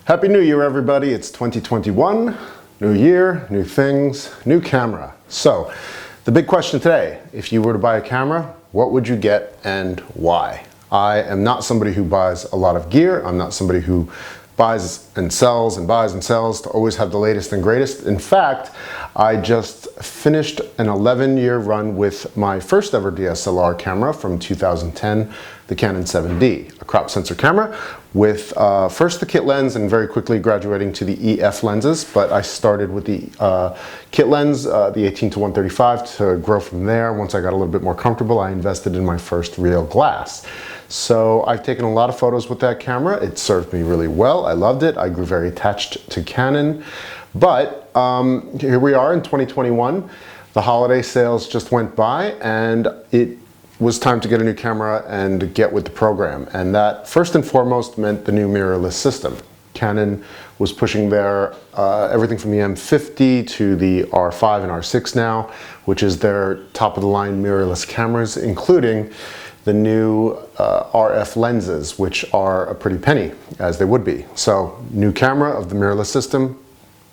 Happy New Year, everybody. It's 2021, new year, new things, new camera. So, the big question today, if you were to buy a camera, what would you get and why? I am not somebody who buys a lot of gear. I'm not somebody who buys and sells to always have the latest and greatest. In fact, I just finished an 11-year run with my first ever DSLR camera from 2010, the Canon 7D, a crop sensor camera with first the kit lens and very quickly graduating to the EF lenses, but I started with the kit lens, the 18-135, to grow from there. Once I got a little bit more comfortable, I invested in my first real glass. So I've taken a lot of photos with that camera. It served me really well. I loved it. I grew very attached to Canon. But here we are in 2021. The holiday sales just went by and it was time to get a new camera and get with the program. And that first and foremost meant the new mirrorless system. Canon was pushing their everything from the M50 to the R5 and R6 now, which is their top of the line mirrorless cameras, including the new RF lenses, which are a pretty penny, as they would be. So, new camera of the mirrorless system,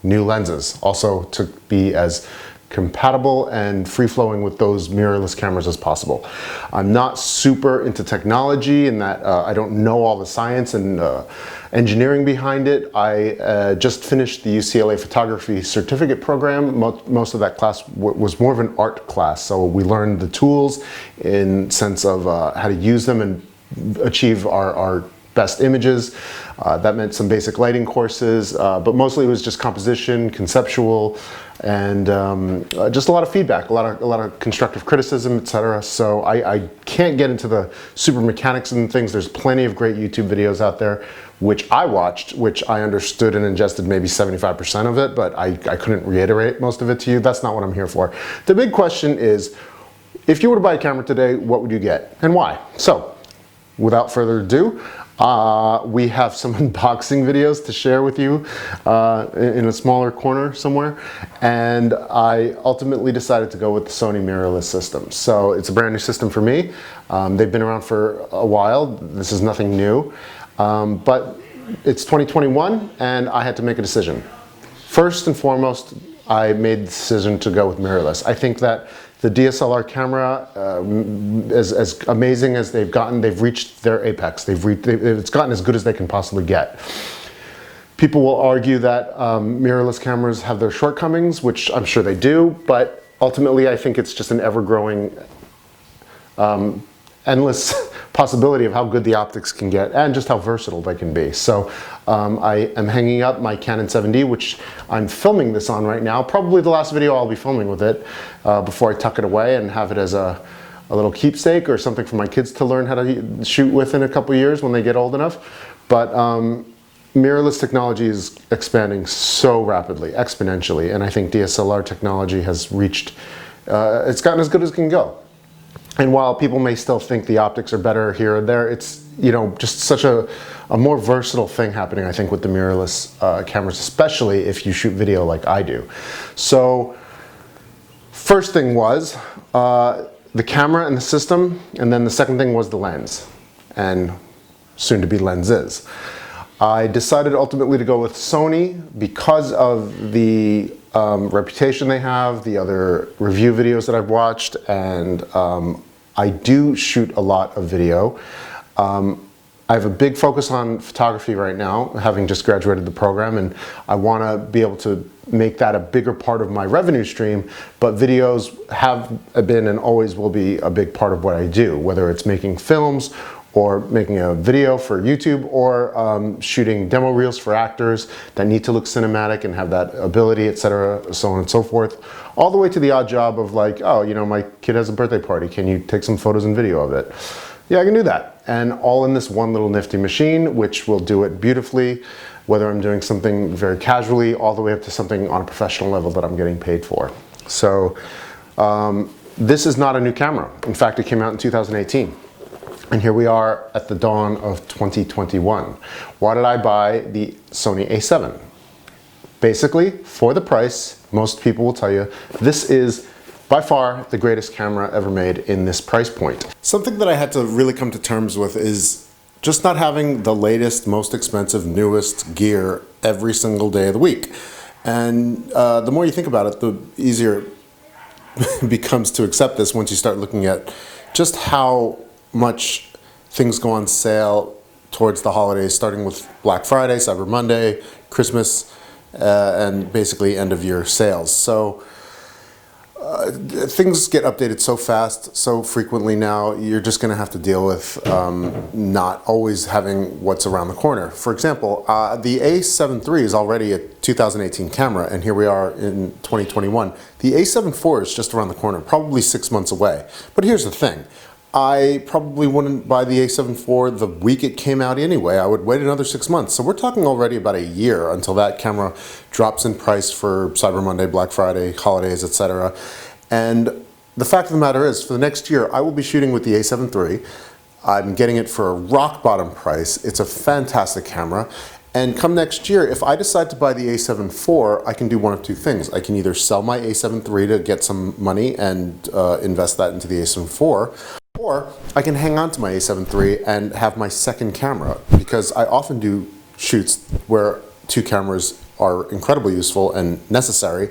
new lenses, also to be as compatible and free-flowing with those mirrorless cameras as possible. I'm not super into technology in that I don't know all the science and engineering behind it. I just finished the UCLA photography certificate program. Most of that class was more of an art class, so we learned the tools in sense of how to use them and achieve our best images. That meant some basic lighting courses, but mostly it was just composition, conceptual, and just a lot of feedback, a lot of constructive criticism, etc. So I can't get into the super mechanics and things. There's plenty of great YouTube videos out there, which I watched, which I understood and ingested maybe 75% of it, but I couldn't reiterate most of it to you. That's not what I'm here for. The big question is, if you were to buy a camera today, what would you get and why? So, without further ado, we have some unboxing videos to share with you in a smaller corner somewhere, and I ultimately decided to go with the Sony mirrorless system. So it's a brand new system for me. They've been around for a while. This is nothing new, but it's 2021 and I had to make a decision. First and foremost, I made the decision to go with mirrorless. I think that the DSLR camera, as amazing as they've gotten, they've reached their apex. It's gotten as good as they can possibly get. People will argue that mirrorless cameras have their shortcomings, which I'm sure they do, but ultimately I think it's just an ever-growing, endless possibility of how good the optics can get and just how versatile they can be. So I am hanging up my Canon 7D, which I'm filming this on right now. Probably the last video I'll be filming with it before I tuck it away and have it as a little keepsake or something for my kids to learn how to shoot with in a couple years when they get old enough. But mirrorless technology is expanding so rapidly, exponentially, and I think DSLR technology has reached, it's gotten as good as it can go. And while people may still think the optics are better here or there, it's, you know, just such a more versatile thing happening, I think, with the mirrorless cameras, especially if you shoot video like I do. So, first thing was the camera and the system, and then the second thing was the lens, and soon to be lenses. I decided ultimately to go with Sony because of the reputation they have, the other review videos that I've watched, and I do shoot a lot of video. I have a big focus on photography right now, having just graduated the program, and I want to be able to make that a bigger part of my revenue stream, but videos have been and always will be a big part of what I do, whether it's making films or making a video for YouTube, or shooting demo reels for actors that need to look cinematic and have that ability, etc., so on and so forth, all the way to the odd job of like, oh, you know, my kid has a birthday party, can you take some photos and video of it? Yeah, I can do that. And all in this one little nifty machine, which will do it beautifully, whether I'm doing something very casually, all the way up to something on a professional level that I'm getting paid for. So, this is not a new camera. In fact, it came out in 2018. And here we are at the dawn of 2021. Why did I buy the Sony A7? Basically, for the price, most people will tell you, this is by far the greatest camera ever made in this price point. Something that I had to really come to terms with is just not having the latest, most expensive, newest gear every single day of the week. And the more you think about it, the easier it becomes to accept this once you start looking at just how much things go on sale towards the holidays, starting with Black Friday, Cyber Monday, Christmas, and basically end of year sales. So things get updated so fast, so frequently now, you're just going to have to deal with not always having what's around the corner. For example, the A7 III is already a 2018 camera, and here we are in 2021. The A7 IV is just around the corner, probably 6 months away. But here's the thing. I probably wouldn't buy the A7 IV the week it came out anyway. I would wait another 6 months. So we're talking already about a year until that camera drops in price for Cyber Monday, Black Friday, holidays, etc. And the fact of the matter is, for the next year, I will be shooting with the A7 III. I'm getting it for a rock bottom price. It's a fantastic camera. And come next year, if I decide to buy the A7 IV, I can do one of two things. I can either sell my A7 III to get some money and invest that into the A7 IV, or I can hang on to my A7 III and have my second camera, because I often do shoots where two cameras are incredibly useful and necessary,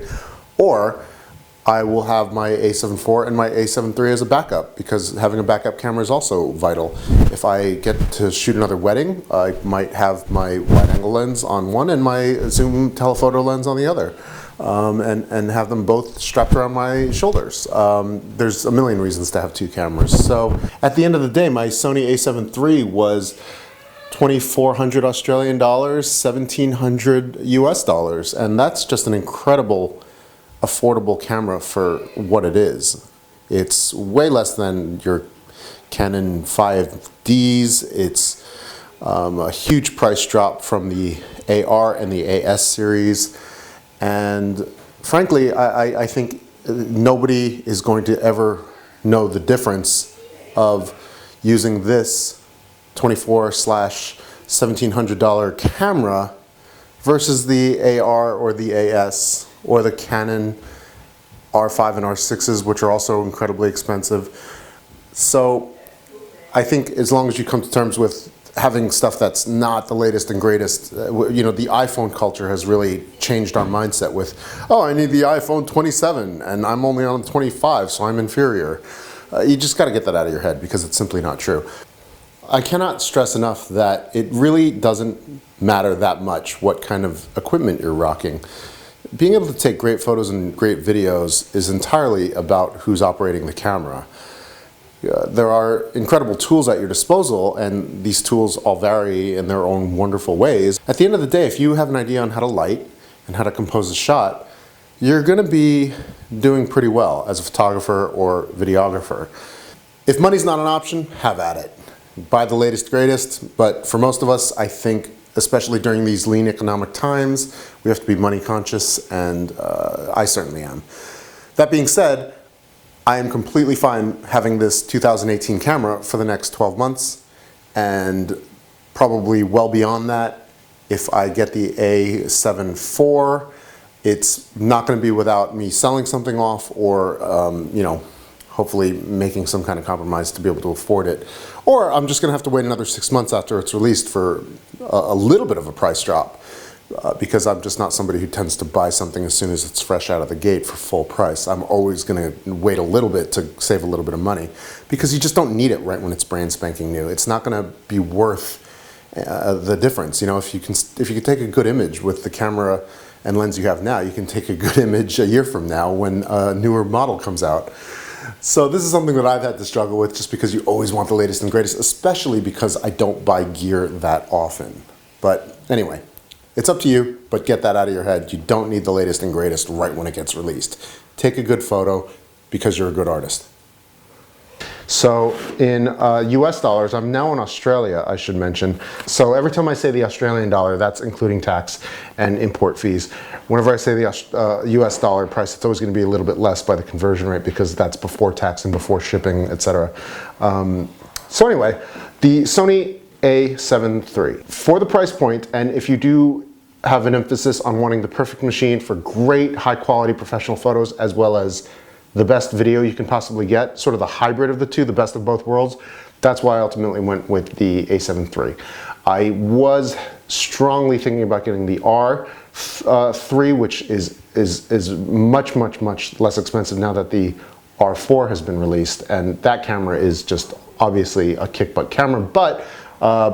or I will have my A7 IV and my A7 III as a backup, because having a backup camera is also vital. If I get to shoot another wedding, I might have my wide-angle lens on one and my zoom telephoto lens on the other. And have them both strapped around my shoulders. There's a million reasons to have two cameras. So at the end of the day, my Sony A7 III was 2,400 Australian dollars, 1,700 US dollars, and that's just an incredible, affordable camera for what it is. It's way less than your Canon 5Ds. It's a huge price drop from the AR and the AS series. And frankly, I think nobody is going to ever know the difference of using this $2,400/$1,700 camera versus the AR or the AS or the Canon R5 and R6s, which are also incredibly expensive. So I think as long as you come to terms with having stuff that's not the latest and greatest, you know, the iPhone culture has really changed our mindset with, oh, I need the iPhone 27 and I'm only on 25, so I'm inferior. You just got to get that out of your head, because it's simply not true. I cannot stress enough that it really doesn't matter that much what kind of equipment you're rocking. Being able to take great photos and great videos is entirely about who's operating the camera. There are incredible tools at your disposal, and these tools all vary in their own wonderful ways. At the end of the day, if you have an idea on how to light and how to compose a shot, you're going to be doing pretty well as a photographer or videographer. If money's not an option, have at it. Buy the latest, greatest, but for most of us, I think, especially during these lean economic times, we have to be money conscious, and I certainly am. That being said, I am completely fine having this 2018 camera for the next 12 months, and probably well beyond that. If I get the A7 IV, it's not going to be without me selling something off, or you know, hopefully making some kind of compromise to be able to afford it. Or I'm just going to have to wait another 6 months after it's released for a little bit of a price drop. Because I'm just not somebody who tends to buy something as soon as it's fresh out of the gate for full price. I'm always going to wait a little bit to save a little bit of money, because you just don't need it right when it's brand spanking new. It's not going to be worth the difference. You know, if you can take a good image with the camera and lens you have now, you can take a good image a year from now when a newer model comes out. So this is something that I've had to struggle with, just because you always want the latest and greatest, especially because I don't buy gear that often. But anyway, it's up to you, but get that out of your head. You don't need the latest and greatest right when it gets released. Take a good photo, because you're a good artist. So in US dollars, I'm now in Australia, I should mention. So every time I say the Australian dollar, that's including tax and import fees. Whenever I say the US dollar price, it's always going to be a little bit less by the conversion rate, because that's before tax and before shipping, etc. So anyway, the Sony A7 III. For the price point, and if you do have an emphasis on wanting the perfect machine for great high quality professional photos, as well as the best video you can possibly get, sort of the hybrid of the two, the best of both worlds, that's why I ultimately went with the A7 III. I was strongly thinking about getting the R3, which is much less expensive now that the R4 has been released, and that camera is just obviously a kick-butt camera, but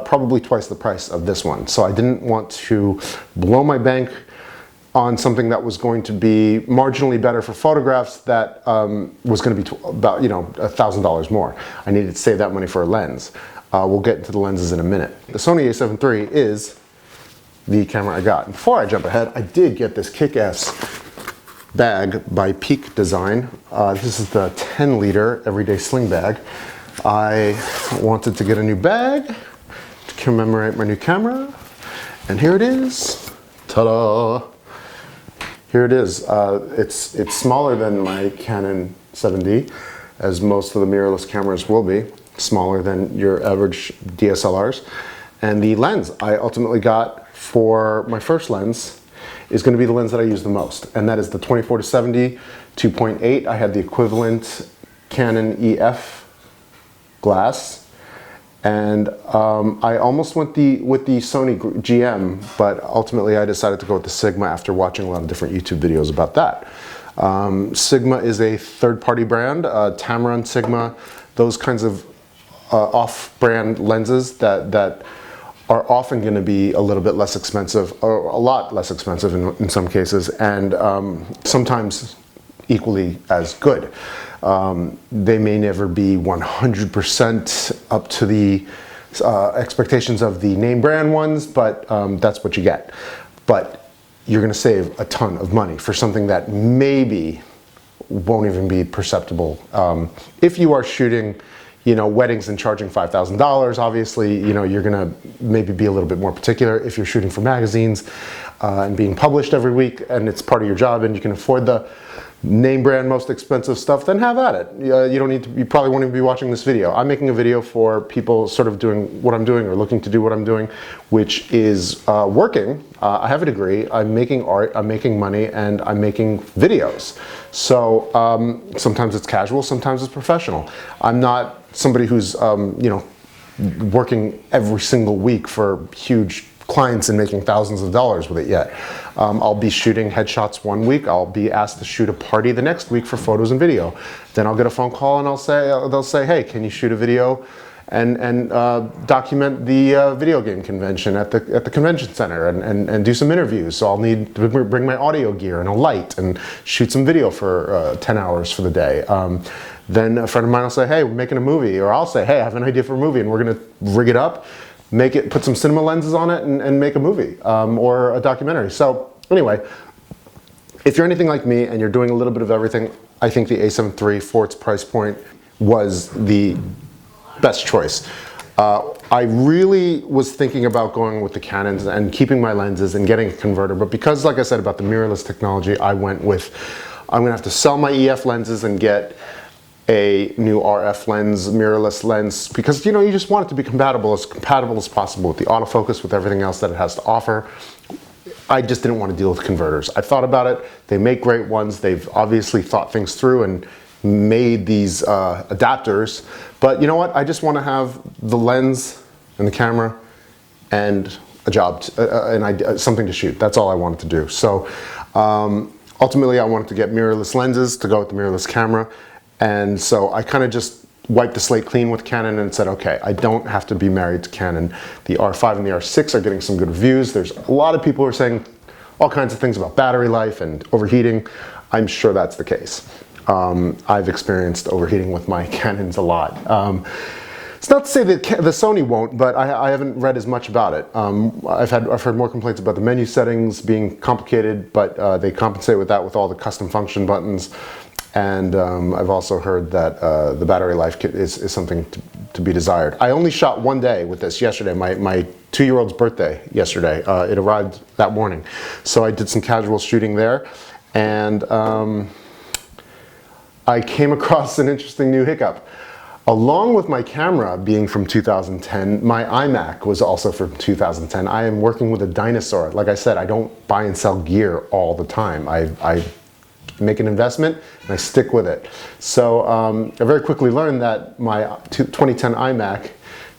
probably twice the price of this one. So I didn't want to blow my bank on something that was going to be marginally better for photographs that was going to be about, you know, $1,000 more. I needed to save that money for a lens. We'll get into the lenses in a minute. The Sony a7 III is the camera I got. And before I jump ahead, I did get this kick-ass bag by Peak Design. This is the 10-liter everyday sling bag. I wanted to get a new bag to commemorate my new camera, and here it is. Ta-da! Here it is. It's smaller than my Canon 7D, as most of the mirrorless cameras will be. Smaller than your average DSLRs. And the lens I ultimately got for my first lens is going to be the lens that I use the most, and that is the 24-70 2.8. I had the equivalent Canon EF glass, and I almost went with the Sony GM, but ultimately I decided to go with the Sigma after watching a lot of different YouTube videos about that. Sigma is a third-party brand, Tamron, Sigma, those kinds of off-brand lenses that are often going to be a little bit less expensive, or a lot less expensive in some cases, and sometimes equally as good. They may never be 100% up to the expectations of the name brand ones, but that's what you get. But you're going to save a ton of money for something that maybe won't even be perceptible. If you are shooting, you know, weddings and charging $5,000, obviously, you know, you're gonna maybe be a little bit more particular. If you're shooting for magazines and being published every week and it's part of your job and you can afford the name brand most expensive stuff, then have at it. You don't need to, you probably won't even be watching this video. I'm making a video for people sort of doing what I'm doing or looking to do what I'm doing, which is working. I have a degree, I'm making art, I'm making money, and I'm making videos. So sometimes it's casual, sometimes it's professional. I'm not somebody who's you know, working every single week for huge clients and making thousands of dollars with it yet. I'll be shooting headshots one week, I'll be asked to shoot a party the next week for photos and video. Then I'll get a phone call and they'll say, hey, can you shoot a video and document the video game convention at the convention center and do some interviews. So I'll need to bring my audio gear and a light and shoot some video for 10 hours for the day. Then a friend of mine will say, hey, we're making a movie, or I'll say, hey, I have an idea for a movie and we're gonna rig it up, make it, put some cinema lenses on it and make a movie or a documentary. So anyway, if you're anything like me and you're doing a little bit of everything, I think the a7 III for its price point was the best choice. I really was thinking about going with the Canons and keeping my lenses and getting a converter, but because, like I said, about the mirrorless technology, I went with, I'm gonna have to sell my EF lenses and get a new RF lens, mirrorless lens, because, you know, you just want it to be compatible as possible with the autofocus, with everything else that it has to offer. I just didn't want to deal with converters. I thought about it, they make great ones, they've obviously thought things through and made these adapters, but you know what, I just want to have the lens and the camera and a job, something to shoot. That's all I wanted to do. So ultimately I wanted to get mirrorless lenses to go with the mirrorless camera, and so I kind of just wiped the slate clean with Canon and said, okay, I don't have to be married to Canon. The R5 and the R6 are getting some good reviews. There's a lot of people who are saying all kinds of things about battery life and overheating. I'm sure that's the case. I've experienced overheating with my Canons a lot. It's not to say that the Sony won't, but I haven't read as much about it. I've heard more complaints about the menu settings being complicated, but they compensate with that with all the custom function buttons. And I've also heard that the battery life is something to be desired. I only shot one day with this yesterday, my 2-year-old's birthday yesterday. It arrived that morning. So I did some casual shooting there, and I came across an interesting new hiccup. Along with my camera being from 2010, my iMac was also from 2010. I am working with a dinosaur. Like I said, I don't buy and sell gear all the time. I make an investment, and I stick with it. So I very quickly learned that my 2010 iMac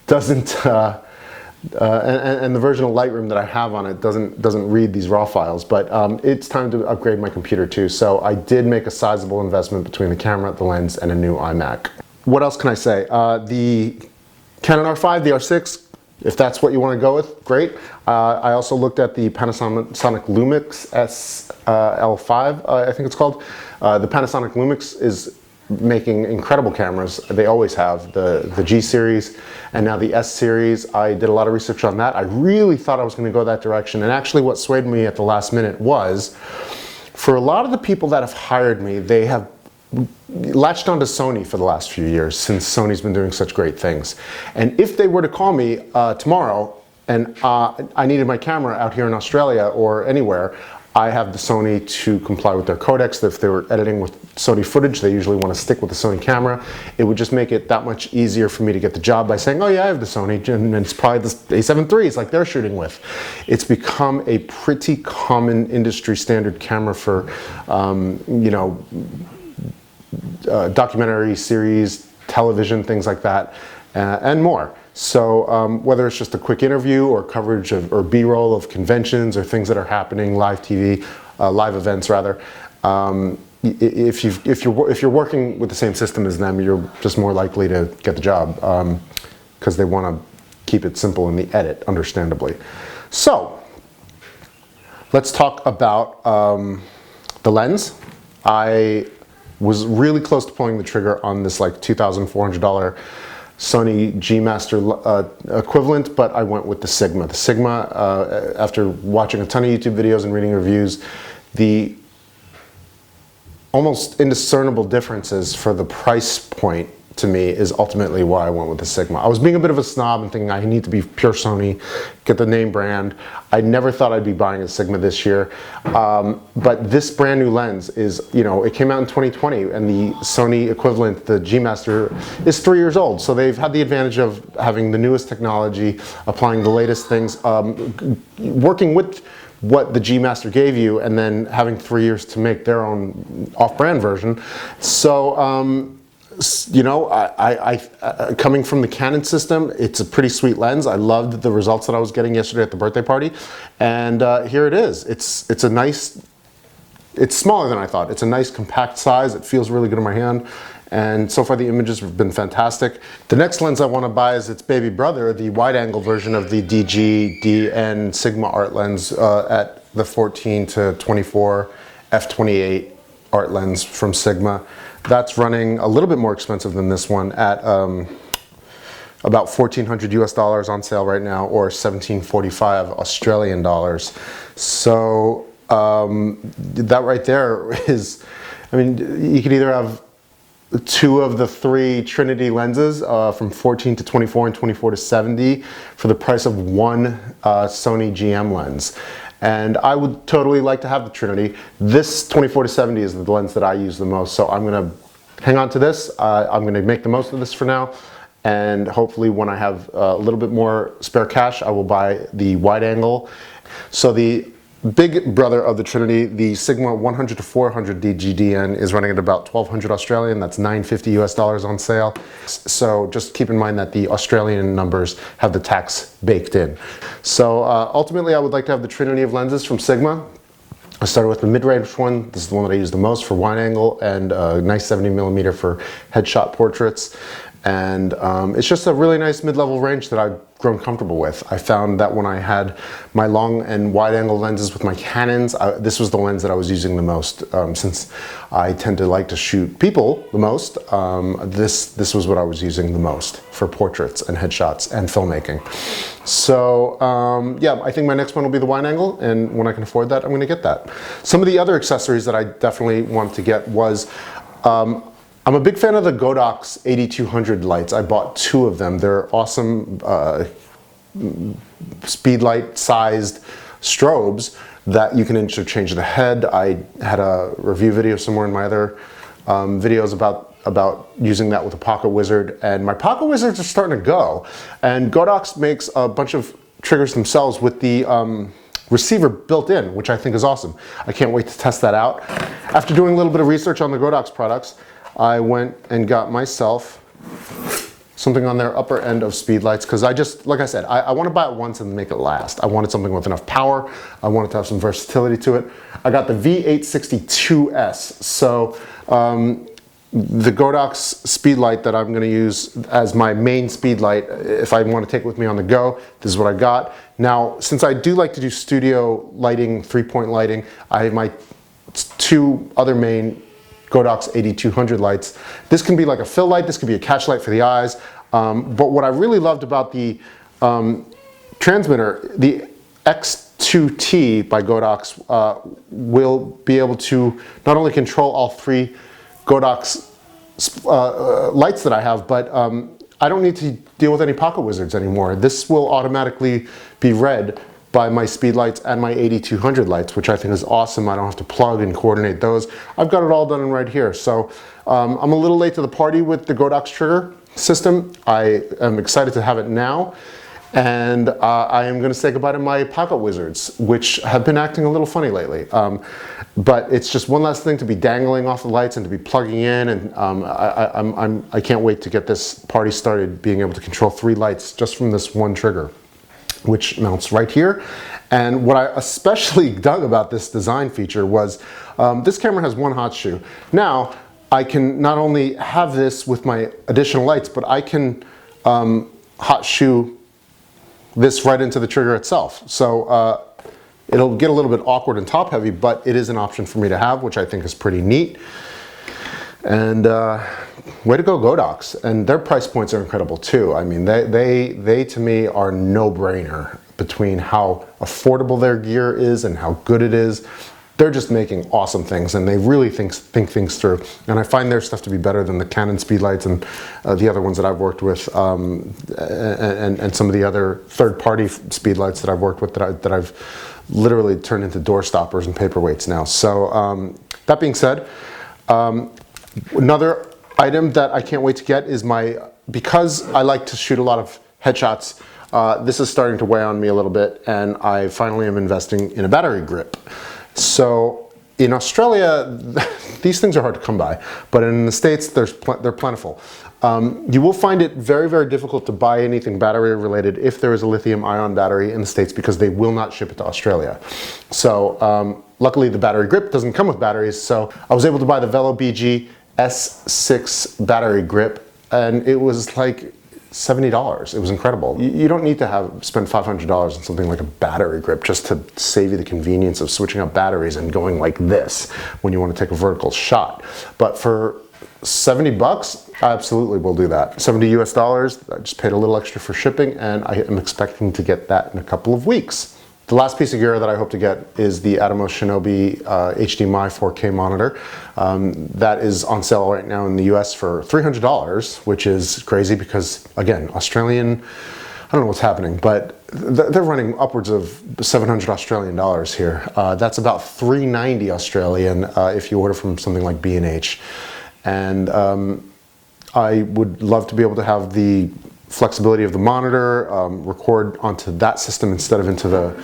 doesn't, and the version of Lightroom that I have on it doesn't read these RAW files, but it's time to upgrade my computer too. So I did make a sizable investment between the camera, the lens, and a new iMac. What else can I say? The Canon R5, the R6, if that's what you want to go with, great. I also looked at the Panasonic Lumix SL5, I think it's called. The Panasonic Lumix is making incredible cameras. They always have, the G series and now the S series. I did a lot of research on that. I really thought I was going to go that direction, and actually what swayed me at the last minute was, for a lot of the people that have hired me, they have latched onto Sony for the last few years, since Sony's been doing such great things. And if they were to call me tomorrow and I needed my camera out here in Australia or anywhere, I have the Sony to comply with their codecs. If they were editing with Sony footage, they usually want to stick with the Sony camera. It would just make it that much easier for me to get the job by saying, oh yeah, I have the Sony, and it's probably the A7 IIIs like they're shooting with. It's become a pretty common industry standard camera for, you know, documentary series, television, things like that, and more. So whether it's just a quick interview or coverage of, or B-roll of conventions or things that are happening, live TV, live events rather, if you're working with the same system as them, you're just more likely to get the job, because they want to keep it simple in the edit, understandably. So let's talk about the lens. I was really close to pulling the trigger on this like $2,400 Sony G Master equivalent, but I went with the Sigma. The Sigma, after watching a ton of YouTube videos and reading reviews, the almost indiscernible differences for the price point to me is ultimately why I went with the Sigma. I was being a bit of a snob and thinking I need to be pure Sony, get the name brand. I never thought I'd be buying a Sigma this year, but this brand new lens is, you know, it came out in 2020, and the Sony equivalent, the G Master, is 3 years old. So they've had the advantage of having the newest technology, applying the latest things, working with what the G Master gave you, and then having 3 years to make their own off-brand version. So, you know, I coming from the Canon system, it's a pretty sweet lens. I loved the results that I was getting yesterday at the birthday party, and here it is. It's a nice, it's smaller than I thought. It's a nice compact size. It feels really good in my hand, and so far the images have been fantastic. The next lens I want to buy is its baby brother, the wide-angle version of the DG-DN Sigma art lens at the 14 to 24 f/28 art lens from Sigma. That's running a little bit more expensive than this one at about $1,400 US on sale right now, or 1745 Australian dollars. So that right there is, I mean, you could either have two of the three Trinity lenses from 14 to 24 and 24 to 70 for the price of one Sony GM lens. And I would totally like to have the Trinity. This 24 to 70 is the lens that I use the most, so I'm gonna hang on to this. I'm gonna make the most of this for now, and hopefully when I have a little bit more spare cash, I will buy the wide angle. So the big brother of the Trinity, the Sigma 100 to 400 DGDN, is running at about 1,200 Australian. That's $950 US on sale. So just keep in mind that the Australian numbers have the tax baked in. So ultimately, I would like to have the Trinity of lenses from Sigma. I started with the mid-range one. This is the one that I use the most for wide angle, and a nice 70mm for headshot portraits. And it's just a really nice mid-level range that I've grown comfortable with. I found that when I had my long and wide angle lenses with my Canons, this was the lens that I was using the most. Since I tend to like to shoot people the most, this was what I was using the most for portraits and headshots and filmmaking. So yeah, I think my next one will be the wide angle, and when I can afford that, I'm gonna get that. Some of the other accessories that I definitely wanted to get was, I'm a big fan of the Godox 8200 lights. I bought two of them. They're awesome speedlight sized strobes that you can interchange the head. I had a review video somewhere in my other videos about using that with a Pocket Wizard, and my Pocket Wizards are starting to go. And Godox makes a bunch of triggers themselves with the receiver built in, which I think is awesome. I can't wait to test that out. After doing a little bit of research on the Godox products, I went and got myself something on their upper end of speed lights, because like I said, I want to buy it once and make it last. I wanted something with enough power. I wanted to have some versatility to it. I got the V862S. So the Godox speed light that I'm going to use as my main speed light, if I want to take it with me on the go, this is what I got. Now, since I do like to do studio lighting, 3-point lighting, I have my 2 other main Godox 8200 lights. This can be like a fill light, this could be a catch light for the eyes, but what I really loved about the transmitter, the X2T by Godox will be able to not only control all 3 Godox lights that I have, but I don't need to deal with any pocket wizards anymore. This will automatically be read by my speed lights and my 8200 lights, which I think is awesome. I don't have to plug and coordinate those. I've got it all done right here. So I'm a little late to the party with the Godox trigger system. I am excited to have it now. And I am going to say goodbye to my pocket wizards, which have been acting a little funny lately. But it's just one last thing to be dangling off the lights and to be plugging in. And I can't wait to get this party started, being able to control 3 lights just from this one trigger, which mounts right here. And what I especially dug about this design feature was this camera has 1 hot shoe. Now, I can not only have this with my additional lights, but I can hot shoe this right into the trigger itself. So it'll get a little bit awkward and top heavy, but it is an option for me to have, which I think is pretty neat. And way to go, Godox. And their price points are incredible too. I mean, they to me are no-brainer between how affordable their gear is and how good it is. They're just making awesome things, and they really think things through. And I find their stuff to be better than the Canon speedlights and the other ones that I've worked with, and some of the other third-party speedlights that I've worked with that I've literally turned into door stoppers and paperweights now. So that being said, another item that I can't wait to get is because I like to shoot a lot of headshots, this is starting to weigh on me a little bit, and I finally am investing in a battery grip. So in Australia, these things are hard to come by, but in the States, they're plentiful. You will find it very, very difficult to buy anything battery related if there is a lithium-ion battery in the States, because they will not ship it to Australia. So luckily the battery grip doesn't come with batteries, so I was able to buy the Velo BG S6 battery grip, and it was like $70. It was incredible. You don't need to spend $500 on something like a battery grip just to save you the convenience of switching up batteries and going like this when you want to take a vertical shot. But for $70, I absolutely will do that. $70 US. I just paid a little extra for shipping, and I am expecting to get that in a couple of weeks. The last piece of gear that I hope to get is the Atomos Shinobi HDMI 4K monitor. That is on sale right now in the US for $300, which is crazy because, again, Australian, I don't know what's happening, but they're running upwards of 700 Australian dollars here. That's about 390 Australian if you order from something like B&H. And I would love to be able to have the flexibility of the monitor, record onto that system instead of into the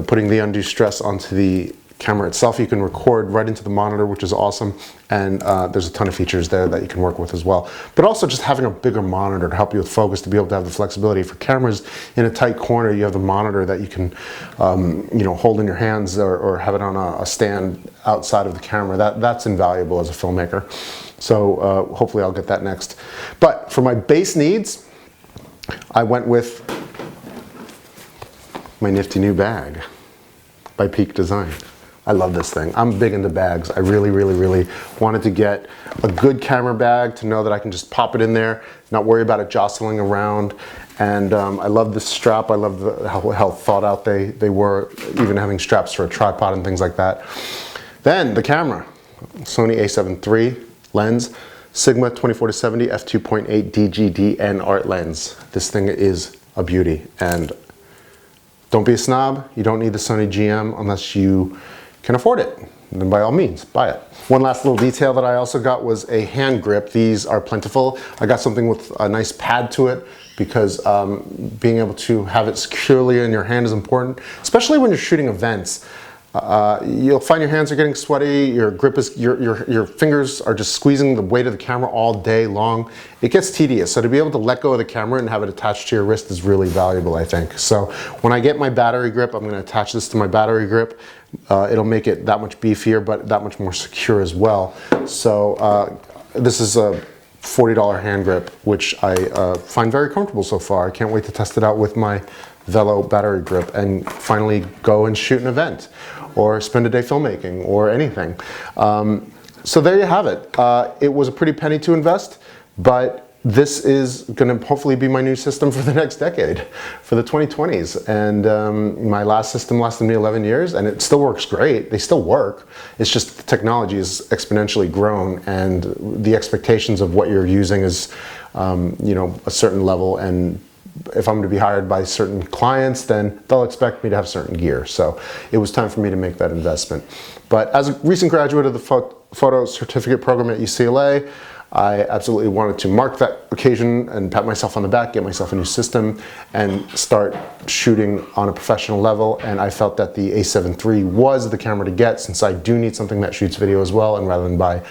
putting the undue stress onto the camera itself. You can record right into the monitor, which is awesome, and there's a ton of features there that you can work with as well. But also just having a bigger monitor to help you with focus, to be able to have the flexibility for cameras in a tight corner. You have the monitor that you can hold in your hands, or have it on a stand outside of the camera. That's invaluable as a filmmaker. So hopefully I'll get that next. But for my base needs, I went with my nifty new bag by Peak Design. I love this thing. I'm big into bags. I really, really, really wanted to get a good camera bag to know that I can just pop it in there, not worry about it jostling around. And I love this strap. I love how thought out they were, even having straps for a tripod and things like that. Then the camera, Sony a7 III lens, Sigma 24-70 f2.8 DGDN art lens. This thing is a beauty, and don't be a snob. You don't need the Sony GM unless you can afford it. then by all means, buy it. One last little detail that I also got was a hand grip. These are plentiful. I got something with a nice pad to it because being able to have it securely in your hand is important, especially when you're shooting events. You'll find your hands are getting sweaty, your grip is, your fingers are just squeezing the weight of the camera all day long. It gets tedious, so to be able to let go of the camera and have it attached to your wrist is really valuable, I think. So when I get my battery grip, I'm going to attach this to my battery grip. It'll make it that much beefier, but that much more secure as well. So this is a $40 hand grip, which I find very comfortable so far. I can't wait to test it out with my Velo battery grip and finally go and shoot an event or spend a day filmmaking or anything. So there you have it. It was a pretty penny to invest, but this is going to hopefully be my new system for the next decade, for the 2020s. And my last system lasted me 11 years and it still works great. They still work. It's just the technology is exponentially grown and the expectations of what you're using is, you know, a certain level, and if I'm going to be hired by certain clients, then they'll expect me to have certain gear. So it was time for me to make that investment. But as a recent graduate of the photo certificate program at UCLA, I absolutely wanted to mark that occasion and pat myself on the back, get myself a new system, and start shooting on a professional level. And I felt that the A7 III was the camera to get, since I do need something that shoots video as well. And rather than buy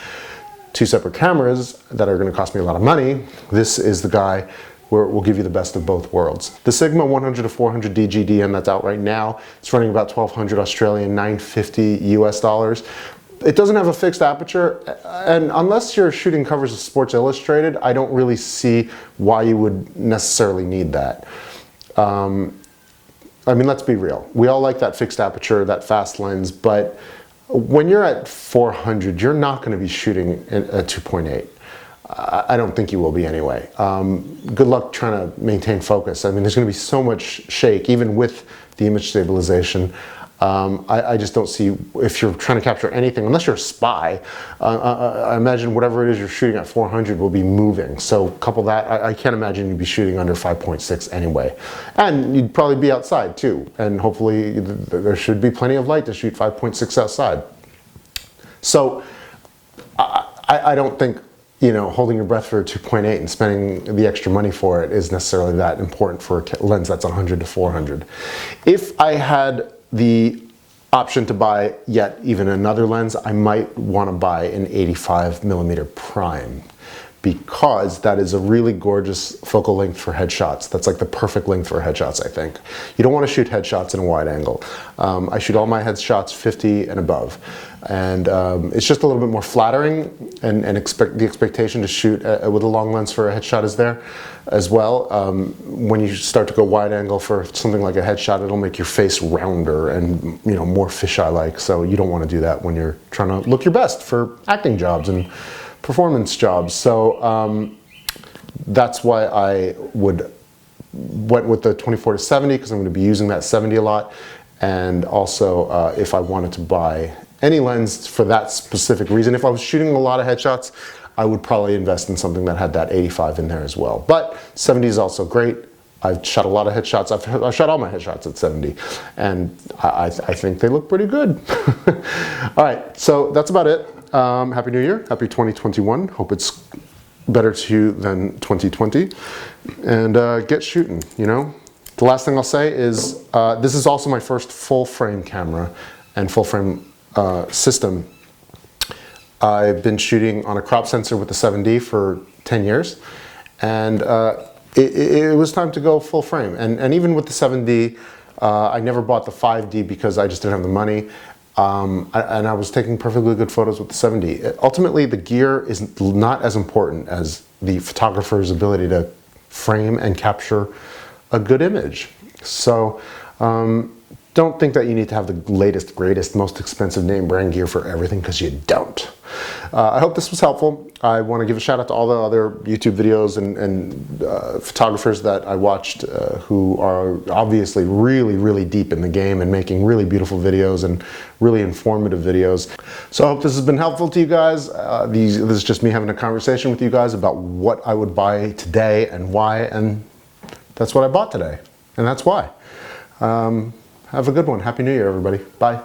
two separate cameras that are going to cost me a lot of money, this is the guy where it will give you the best of both worlds. The Sigma 100-400 DGDM that's out right now, it's running about 1,200 Australian, 950 US dollars. It doesn't have a fixed aperture, and unless you're shooting covers of Sports Illustrated, I don't really see why you would necessarily need that. I mean, let's be real. We all like that fixed aperture, that fast lens, but when you're at 400, you're not going to be shooting at 2.8. I don't think you will be anyway. Good luck trying to maintain focus. I mean, there's going to be so much shake, even with the image stabilization. I just don't see, if you're trying to capture anything, unless you're a spy, I imagine whatever it is you're shooting at 400 will be moving. So couple that, I can't imagine you'd be shooting under 5.6 anyway. And you'd probably be outside too. And hopefully there should be plenty of light to shoot 5.6 outside. So I don't think, you know, holding your breath for 2.8 and spending the extra money for it is necessarily that important for a lens that's 100-400. If I had the option to buy yet even another lens, I might want to buy an 85mm prime, because that is a really gorgeous focal length for headshots. That's like the perfect length for headshots, I think. You don't want to shoot headshots in a wide angle. I shoot all my headshots 50 and above. And it's just a little bit more flattering, and the expectation to shoot with a long lens for a headshot is there as well. When you start to go wide angle for something like a headshot, it'll make your face rounder and, you know, more fisheye-like. So you don't want to do that when you're trying to look your best for acting jobs and performance jobs. So that's why I went with the 24-70, because I'm going to be using that 70 a lot. And also if I wanted to buy any lens for that specific reason, if I was shooting a lot of headshots, I would probably invest in something that had that 85 in there as well. But 70 is also great. I've shot a lot of headshots. I've shot all my headshots at 70, and I think they look pretty good. All right, so that's about it. Happy New Year, happy 2021. Hope it's better to you than 2020, and get shooting, you know. The last thing I'll say is this is also my first full frame camera and full frame system. I've been shooting on a crop sensor with the 7D for 10 years, and it was time to go full frame. And even with the 7D, I never bought the 5D because I just didn't have the money. And I was taking perfectly good photos with the 7D. Ultimately, the gear is not as important as the photographer's ability to frame and capture a good image. So don't think that you need to have the latest, greatest, most expensive name brand gear for everything, because you don't. I hope this was helpful. I want to give a shout out to all the other YouTube videos and photographers that I watched who are obviously really, really deep in the game and making really beautiful videos and really informative videos. So I hope this has been helpful to you guys. This is just me having a conversation with you guys about what I would buy today and why, and that's what I bought today, and that's why. Have a good one. Happy New Year, everybody. Bye.